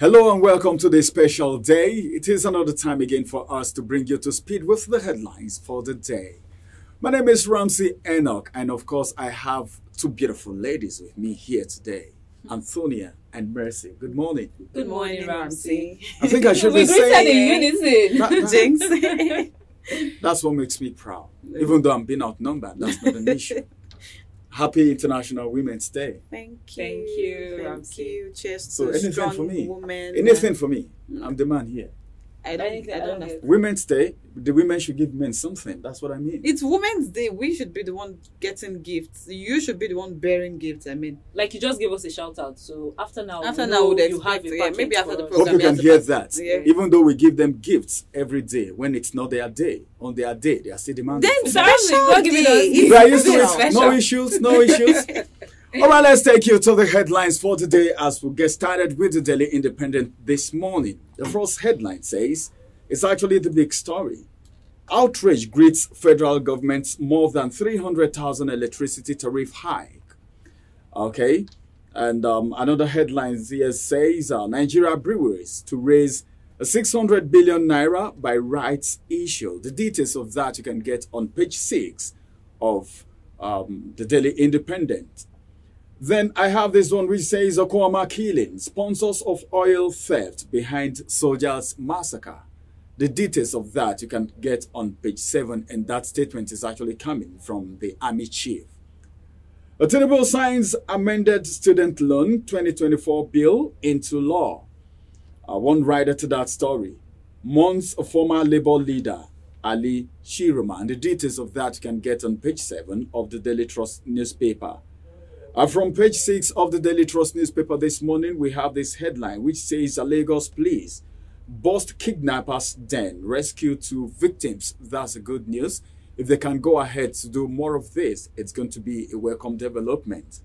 Hello and welcome to this special day. It is another time again for us to bring you to speed with the headlines for the day. My name is Ramsey Enoch, and of course I have two beautiful ladies with me here today, Antonia and Mercy. Good morning. Good morning, Ramsey. I think I should we be saying in unison. Jinx. That's what makes me proud. Even though I'm being outnumbered, that's not an issue. Happy International Women's Day. Thank you, Ramsey. Cheers So to anything for strong me. women. Anything for me. I'm the man here. I don't know. Women's Day, the women should give men something. That's what I mean. It's Women's Day. We should be the one getting gifts. You should be the one bearing gifts. I mean, Like you just give us a shout out. So after now, we'll you have a package maybe after for the us. Hope program. you can hear that. Yeah. Even though we give them gifts every day, when it's not their day, on their day, they are still demanding. Then Sorry, not giving us. They are used to special. it. No issues, no issues. All right, let's take you to the headlines for today as we get started with the Daily Independent this morning. The first headline says, it's actually the big story. Outrage greets federal government's more than 300,000 electricity tariff hike. Okay, and another headline here says, Nigeria breweries to raise 600 billion naira by rights issue. The details of that you can get on page 6 of the Daily Independent. Then I have this one which says Okwama killing, sponsors of oil theft behind soldiers massacre. The details of that you can get on page 7, and that statement is actually coming from the Army Chief. A Tinubu signs amended student loan 2024 bill into law. One writer to that story, Mon's former Labour leader, Ali Shiroma. And the details of that you can get on page 7 of the Daily Trust newspaper. From page 6 of the Daily Trust newspaper this morning, we have this headline which says, Lagos police bust kidnappers den, rescue 2 victims. That's a good news. If they can go ahead to do more of this, it's going to be a welcome development.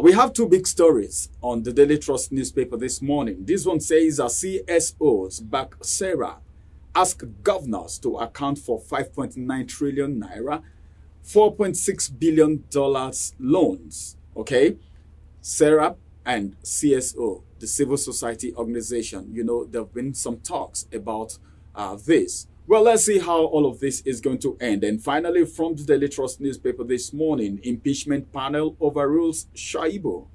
We have 2 big stories on the Daily Trust newspaper this morning. This one says, CSOs back Sarah ask governors to account for 5.9 trillion naira, $4.6 billion loans. Okay, Sarah and CSO, the civil society organization. You know, there have been some talks about this. Well, let's see how all of this is going to end. And finally, from the Daily Trust newspaper this morning, impeachment panel overrules Shaibu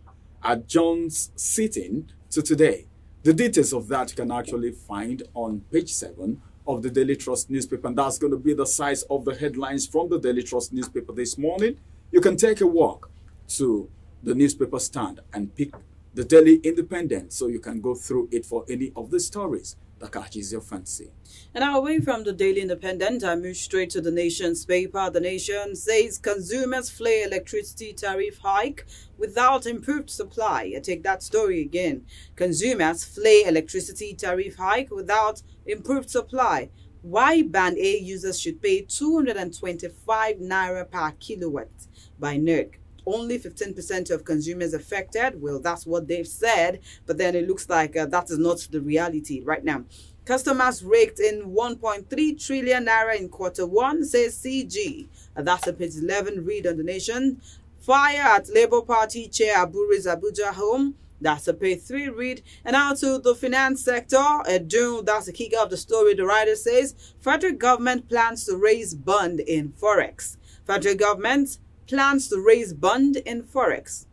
at John's sitting to today. The details of that you can actually find on page 7 of the Daily Trust newspaper. And that's going to be the size of the headlines from the Daily Trust newspaper this morning. You can take a walk to the newspaper stand and pick the Daily Independent so you can go through it for any of the stories that catches your fancy. And now away from the Daily Independent, I move straight to the Nation's paper. The Nation says consumers flay electricity tariff hike without improved supply. I take that story again. Consumers flay electricity tariff hike without improved supply. Why Band A users should pay 225 naira per kilowatt by NERC. Only 15% of consumers affected. Well, that's what they've said, but then it looks like that is not the reality right now. Customers raked in 1.3 trillion naira in Q1, says CG. That's a page 11 read on the Nation. Fire at Labour Party Chair Aburi's Abuja home. That's a page 3 read. And now to the finance sector. That's the kicker of the story. The writer says federal government plans to raise bond in Forex. Federal government plans to raise bond in Forex.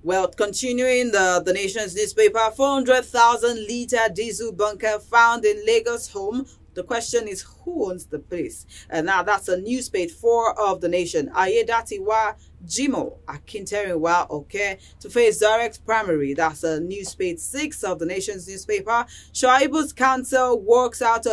Well, continuing the Nation's newspaper, 400,000 litre diesel bunker found in Lagos home. The question is, who owns the place? And now that's a news page 4 of the Nation. Ayedatiwa Jimo Akinteriwa okay to face direct primary. That's a news page 6 of the Nation's newspaper. Shaibu's council works out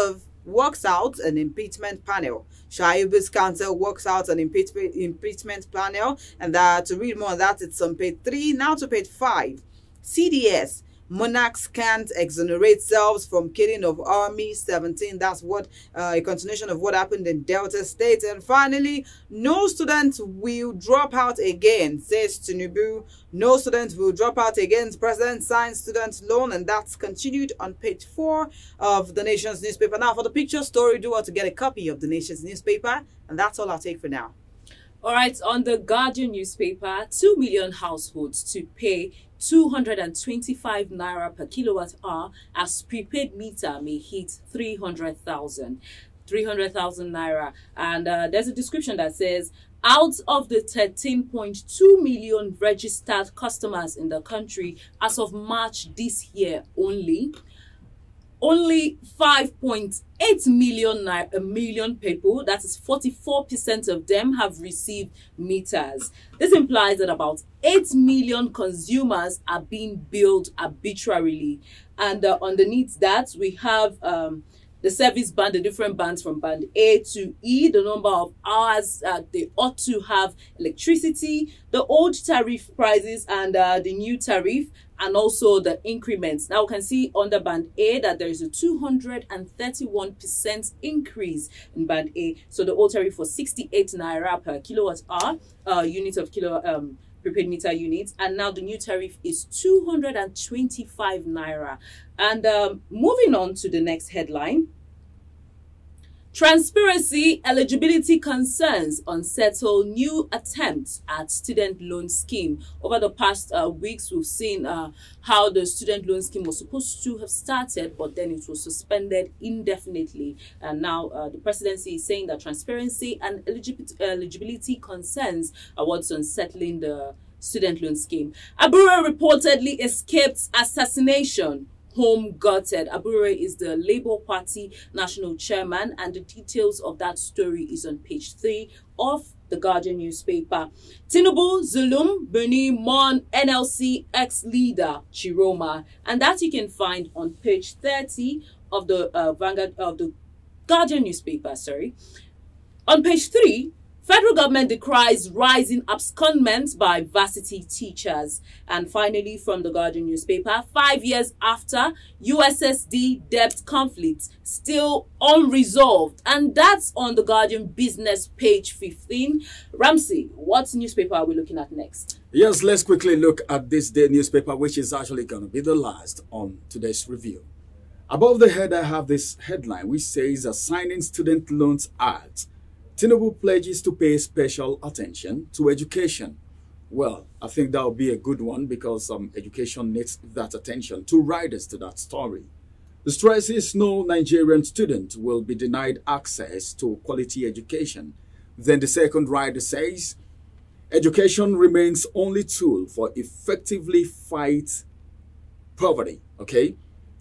an impeachment panel. Shaibu's council works out an impeachment panel, and to read more on that, it's on page 3. Now to page 5. CDS monarchs can't exonerate selves from killing of Army 17. That's what a continuation of what happened in Delta State. And finally, no student will drop out again, says Tinubu. No student will drop out again. The president signs student loan, and that's continued on page 4 of the Nation's newspaper. Now, for the picture story, do want to get a copy of the Nation's newspaper, and that's all I'll take for now. All right, on the Guardian newspaper, 2 million households to pay 225 naira per kilowatt hour, as prepaid meter may hit 300,000 naira. And there's a description that says, out of the 13.2 million registered customers in the country as of March this year only 5.8 million people, that is 44% of them, have received meters. This implies that about 8 million consumers are being billed arbitrarily. And underneath that, we have the service band, the different bands from band A to E, the number of hours they ought to have electricity, the old tariff prices and the new tariff, and also the increments. Now we can see under band A that there is a 231% increase in band A. So the old tariff was 68 naira per kilowatt hour, unit of prepaid meter units, and now the new tariff is 225 naira. And moving on to the next headline. Transparency, eligibility concerns unsettle new attempts at student loan scheme. Over the past weeks, we've seen how the student loan scheme was supposed to have started, but then it was suspended indefinitely. And now the presidency is saying that transparency and eligibility concerns are what's unsettling the student loan scheme. Abuja reportedly escaped assassination. Home gutted. Abuja is the Labour Party national chairman, and the details of that story is on page 3 of the Guardian newspaper. Tinubu, Zulum, Beni, Mon, NLC ex-leader Chiroma, and that you can find on page 30 of the Guardian newspaper. Sorry, on page 3. Federal government decries rising abscondment by varsity teachers. And finally, from the Guardian newspaper, 5 years after USSD debt conflict, still unresolved. And that's on the Guardian business page 15. Ramsey, what newspaper are we looking at next? Yes, let's quickly look at this day newspaper, which is actually going to be the last on today's review. Above the head, I have this headline, which says, Assigning Student Loans Act. Tinubu pledges to pay special attention to education. Well, I think that will be a good one because education needs that attention. Two riders to that story. The stress is no Nigerian student will be denied access to quality education. Then the second rider says, education remains only tool for effectively fight poverty. Okay,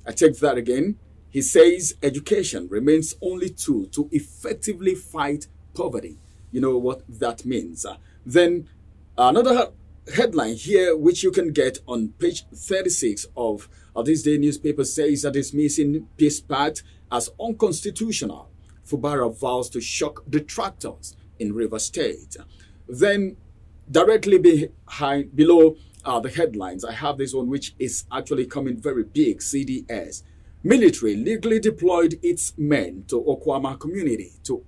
I take that again. He says education remains only tool to effectively fight poverty. You know what that means. Then another headline here, which you can get on page 36 of this day newspaper, says that dismissing Peace Pact as unconstitutional. Fubara vows to shock detractors in River State. Then directly below the headlines, I have this one, which is actually coming very big. CDS. Military legally deployed its men to Okwama community to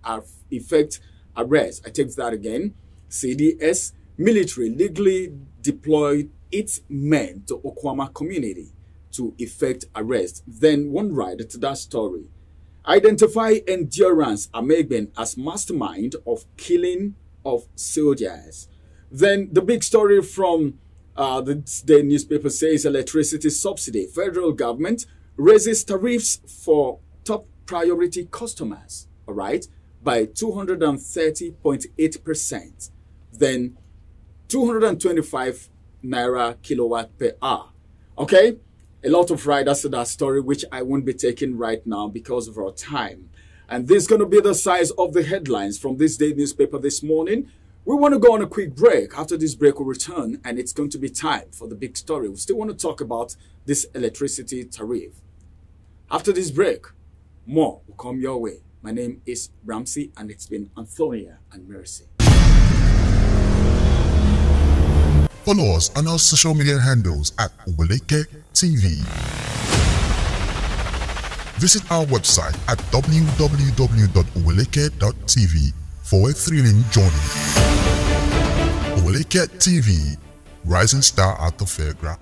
effect arrest. I take that again. CDS. Military legally deployed its men to Okwama community to effect arrest. Then one rider to that story. Identify Endurance Amegben as mastermind of killing of soldiers. Then the big story from the newspaper says electricity subsidy. Federal government raises tariffs for top priority customers, all right, by 230.8%. Then 225 naira kilowatt per hour. Okay, a lot of riders to that story, which I won't be taking right now because of our time. And this is going to be the size of the headlines from this day newspaper this morning. We want to go on a quick break. After this break, we'll return, and it's going to be time for the big story. We still want to talk about this electricity tariff. After this break, more will come your way. My name is Ramsey, and it's been Antonia and Mercy. Follow us on our social media handles at Oweleke TV. Visit our website at www.oweleke.tv for a thrilling journey. Oweleke TV, rising star at the fairground.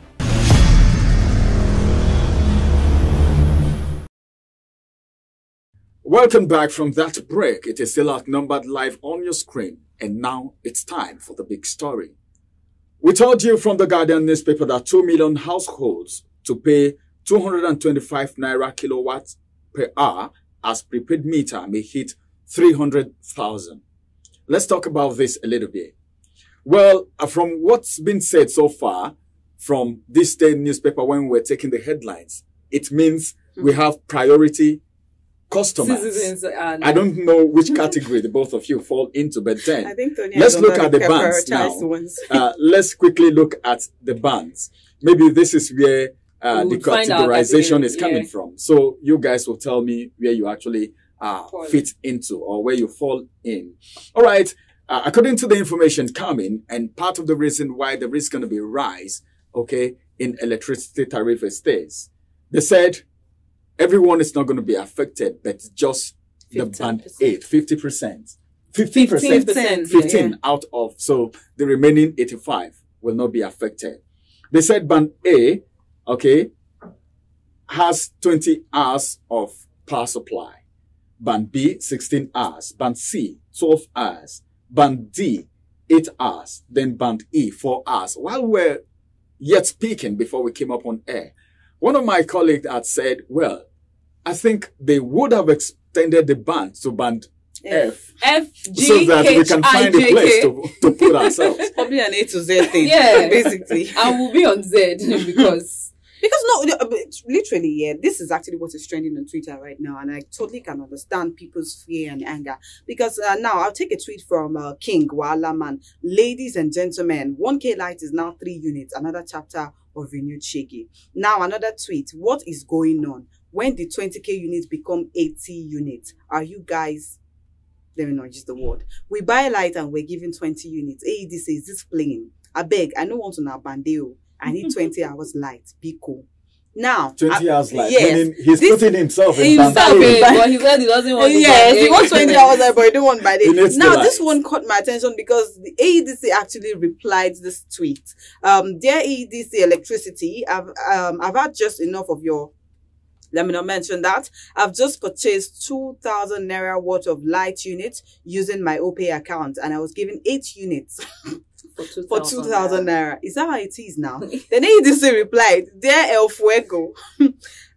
Welcome back from that break. It is still outnumbered live on your screen, and now it's time for the big story. We told you from the Guardian newspaper that 2 million households to pay 225 naira kilowatts per hour as prepaid meter may hit 300,000. Let's talk about this a little bit. Well, from what's been said so far from this state newspaper when we're taking the headlines, it means we have priority customers. I don't know which category the both of you fall into, but then I think let's look at the bands now. Let's quickly look at the bands. Maybe this is where the categorization is coming from. So you guys will tell me where you actually fit into or where you fall in. All right. According to the information coming, and part of the reason why there is going to be a rise, okay, in electricity tariff estates, they said everyone is not going to be affected, but just the band 8, 50%. 15%. 15 out of, so the remaining 85 will not be affected. They said band A, okay, has 20 hours of power supply. Band B, 16 hours. Band C, 12 hours. Band D, 8 hours. Then band E, 4 hours. While we're yet speaking before we came up on air, one of my colleagues had said, well, I think they would have extended the band to band F. So that we can find a place to put ourselves. Probably an A to Z thing. Yeah. Basically. And we'll be on Z because literally, yeah, this is actually what is trending on Twitter right now, and I totally can understand people's fear and anger. Because now I'll take a tweet from King Walaman. Ladies and gentlemen, 1K light is now 3 units. Another chapter of renewed shaky. Now another tweet. What is going on? When the 20K units become 80 units, are you guys? Let me not use the word. We buy light and we're giving 20 units. AED says this playing. I beg, I don't want to now bandeo. I need 20 hours light. Be cool. Now 20 hours light. Yes, he's putting himself in but he said he doesn't want yes, he wants 20 hours light, but he don't want bandeo. Now this one caught my attention because the AEDC actually replied this tweet. Dear AEDC electricity, I've had just enough of your. Let me not mention that. I've just purchased 2,000 naira worth of light units using my OPay account, and I was given 8 units for 2,000 naira. Is that how it is now? Then AEDC replied, Dear El Fuego,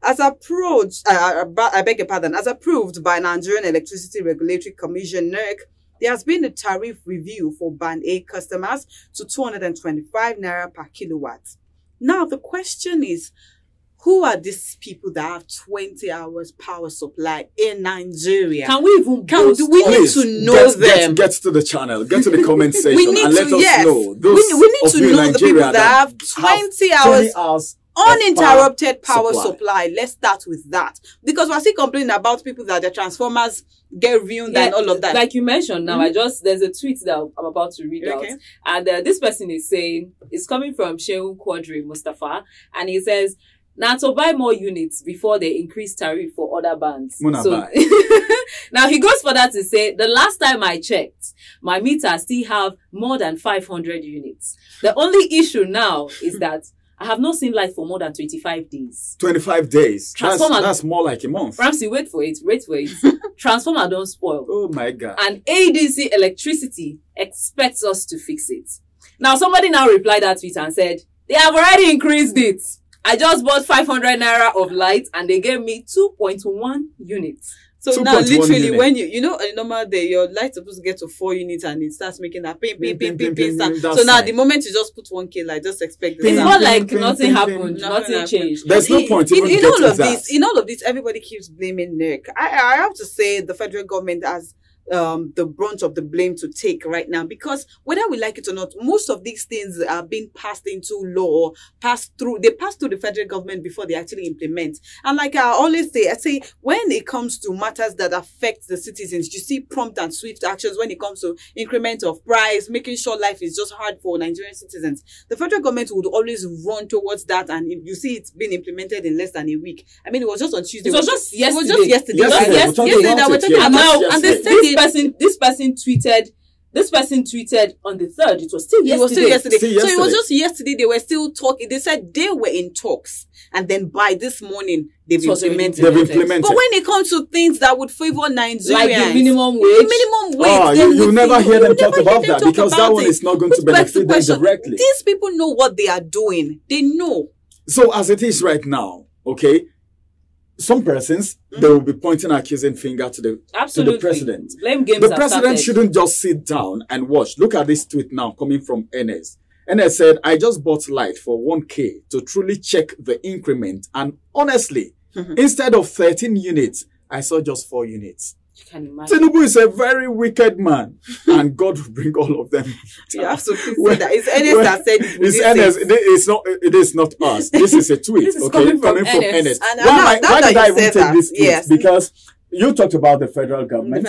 as approached, I beg your pardon, as approved by Nigerian Electricity Regulatory Commission, NERC, there has been a tariff review for Band A customers to 225 naira per kilowatt. Now, the question is, who are these people that have 20 hours power supply in Nigeria? Can we even we need to know them. Get to the channel, get to the comment section and let us know. We need to know the people that have 20 hours uninterrupted power supply. Let's start with that. Because we're still complaining about people that their transformers get ruined and all of that. Like you mentioned now, there's a tweet that I'm about to read out. And this person is saying, it's coming from Shehu Quadri Mustafa, and he says, now to buy more units before they increase tariff for other bands. So, now he goes further to say, the last time I checked, my meter still have more than 500 units. The only issue now is that I have not seen light for more than 25 days. 25 days? That's more like a month. Ramsey, wait for it. Transformer don't spoil. Oh my God. And ADC Electricity expects us to fix it. Now somebody now replied that tweet and said, they have already increased it. I just bought 500 naira of light and they gave me 2.1 units. So now literally when you know a normal day, your light's supposed to get to 4 units and it starts making that ping sound. So now the moment you just put 1K light, just expect it's not like nothing happened, nothing changed. There's no point in all of this, everybody keeps blaming NERC. I have to say the federal government has the brunt of the blame to take right now, because whether we like it or not, most of these things are being passed into law, they pass through the federal government before they actually implement. And like I always say, I say when it comes to matters that affect the citizens, you see prompt and swift actions when it comes to increment of price, making sure life is just hard for Nigerian citizens. The federal government would always run towards that, and if you see it's been implemented in less than a week. I mean, it was just on Tuesday. It was just yesterday. Yesterday that we're talking about. And they said this person tweeted This person tweeted on the 3rd. It was still yesterday. It was still yesterday. Still So it was just yesterday they were still talking. They said they were in talks. And then by this morning, they've implemented. But when it comes to things that would favor Nigerians, like the minimum wage, you never hear them talk about that, because that one is not going to benefit them directly. These people know what they are doing. They know. So as it is right now, okay, some persons, they will be pointing accusing finger to the president. Blame games. The president shouldn't just sit down and watch. Look at this tweet now coming from NS. NS said, I just bought light for 1K to truly check the increment. And honestly, instead of 13 units, I saw just 4 units. You can imagine. Tinubu is a very wicked man, and God will bring all of them. You have to say that. It's NS that said it. It's NS. It is not us. This is a tweet. This is okay, coming from NS. Why did I even take this tweet? Yes. Because you talked about the federal government.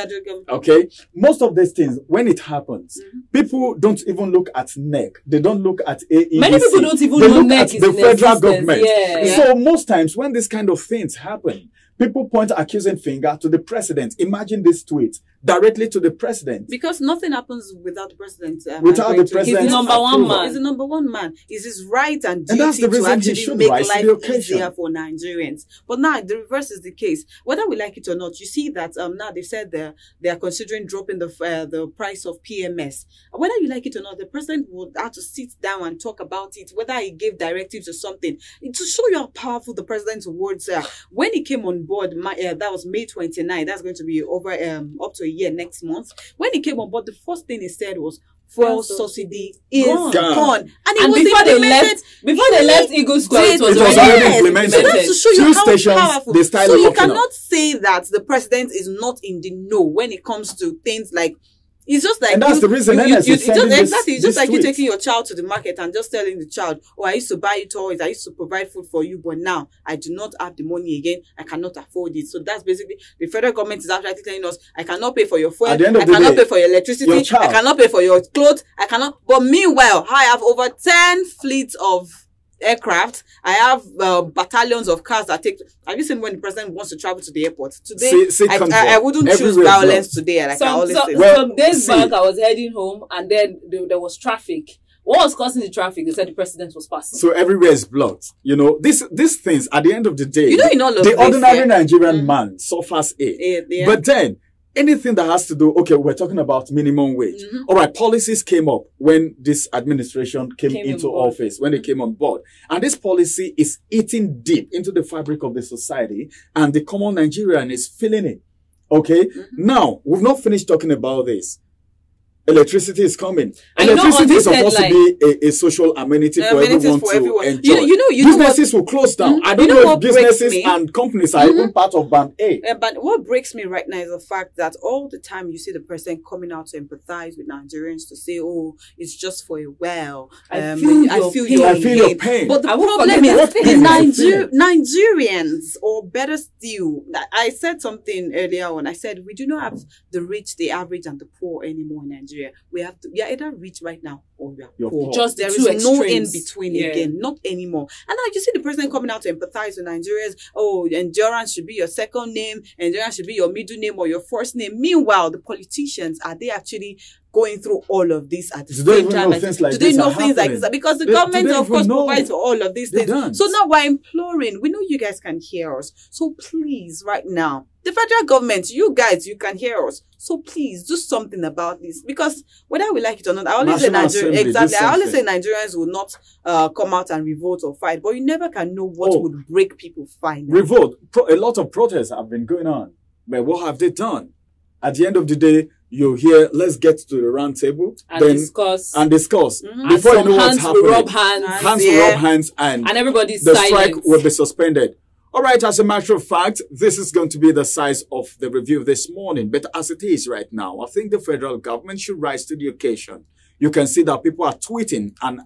Okay. Most of these things, when it happens, people don't even look at NEC. They don't look at AEDC. Many people don't even know NEC is the federal government. Yeah. So most times when this kind of things happen, people point accusing finger to the president. Imagine this tweet directly to the president. Because nothing happens without the president. Without the president. He's the number one man. He's the number one man. It's his right and duty that's the to reason actually make life easier for Nigerians. But now the reverse is the case. Whether we like it or not, you see that now they said they are considering dropping the price of PMS. Whether you like it or not, the president would have to sit down and talk about it, whether he gave directives or something. To show you how powerful the president's words are. When he came on board, that was May 29. That's going to be over up to a year next month. When he came on board, the first thing he said was fuel subsidy is gone. And before they left Eagle Square, it was already implemented. So that's to show you how powerful. So you cannot say that the president is not in the know when it comes to things like. It's just like, and that's the reason it's just like tweet. You taking your child to the market and just telling the child, oh, I used to buy you toys, I used to provide food for you, but now I do not have the money again, I cannot afford it. So that's basically, the federal government is actually telling us, I cannot pay for your fuel, I cannot pay for your electricity, I cannot pay for your clothes, I cannot, but meanwhile, I have over 10 fleets of aircraft. I have battalions of cars that take. Have you seen when the president wants to travel to the airport? Today, I wouldn't choose violence today. Like some days back, I was heading home, and then there was traffic. What was causing the traffic? They said the president was passing. So everywhere is blocked. You know, these things at the end of the day, the ordinary Nigerian man suffers it. But then anything that has to do, okay, we're talking about minimum wage. All right, policies came up when this administration came into office, when they came on board. And this policy is eating deep into the fabric of the society, and the common Nigerian is feeling it. Okay? Now, we've not finished talking about this. Electricity is coming. Electricity is supposed to be a social amenity for everyone to enjoy. Businesses will close down. I don't know if businesses and companies are even part of Band A. But what breaks me right now is the fact that all the time you see the president coming out to empathize with Nigerians to say, oh, it's just for a while. I feel your pain. But the problem is the Nigerians, or better still, I said something earlier on. I said, we do not have the rich, the average, and the poor anymore in Nigeria. We are either rich right now or we are poor. Just there is no in between again, not anymore. And now you see the president coming out to empathize with Nigerians. Oh, endurance should be your second name, endurance should be your middle name or your first name. Meanwhile, the politicians, are they actually going through all of this at the same time? Do they know things like this? Because the government, of course, provides for all of these things. So now we're imploring. We know you guys can hear us. So please, right now, the federal government, you guys, you can hear us. So please do something about this. Because whether we like it or not, I always say Nigerians will not come out and revolt or fight. But you never can know what would break people finally. Revolt. A lot of protests have been going on. But what have they done? At the end of the day, you hear, let's get to the round table and discuss. Before you know what's happening, will rub hands will rub hands, and everybody's the silent. strike will be suspended. All right, as a matter of fact, this is going to be the size of the review this morning. But as it is right now, I think the federal government should rise to the occasion. You can see that people are tweeting and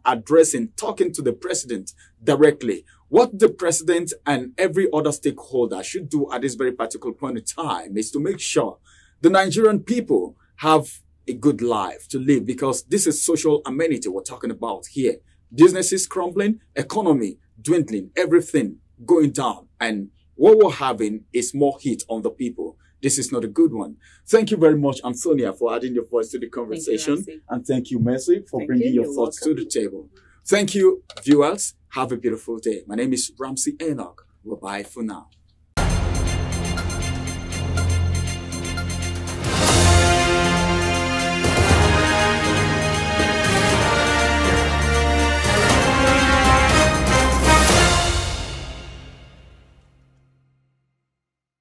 talking to the president directly. What the president and every other stakeholder should do at this very particular point in time is to make sure the Nigerian people have a good life to live, because this is social amenity we're talking about here. Businesses crumbling, economy dwindling, everything going down. And what we're having is more heat on the people. This is not a good one. Thank you very much, Antonia, for adding your voice to the conversation. Thank you, and thank you, Mercy, for bringing your thoughts to the table. Thank you, viewers. Have a beautiful day. My name is Ramsey Enoch. Bye-bye for now.